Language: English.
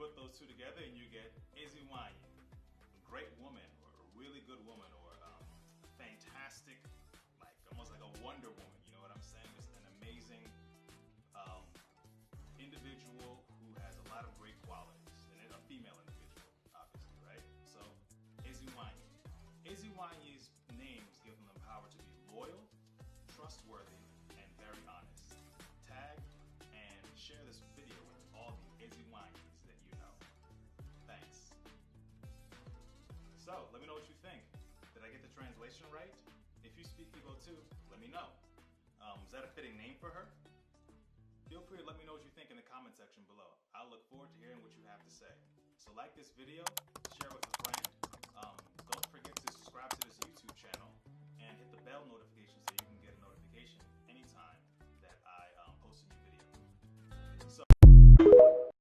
put those two together and you get Eziwanyi, a great woman, or a really good woman, or fantastic, like almost like a Wonder Woman. You know what I'm saying? Just an amazing individual who has a lot of great qualities, and a female individual, obviously, right? So Eziwanyi. Eziwanyi's names give them the power to be loyal, trustworthy, and very honest. Tag and share this video with all the Eziwanyis that you know. Thanks. So, let me know what you think. Did I get the translation right? If you speak Igbo too, let me know. Is that a fitting name for her? Feel free to let me know what you think in the comment section below. I'll look forward to hearing what you have to say. So like this video, share it with a friend. Don't forget to subscribe to this YouTube channel and hit the bell notification so you can get a notification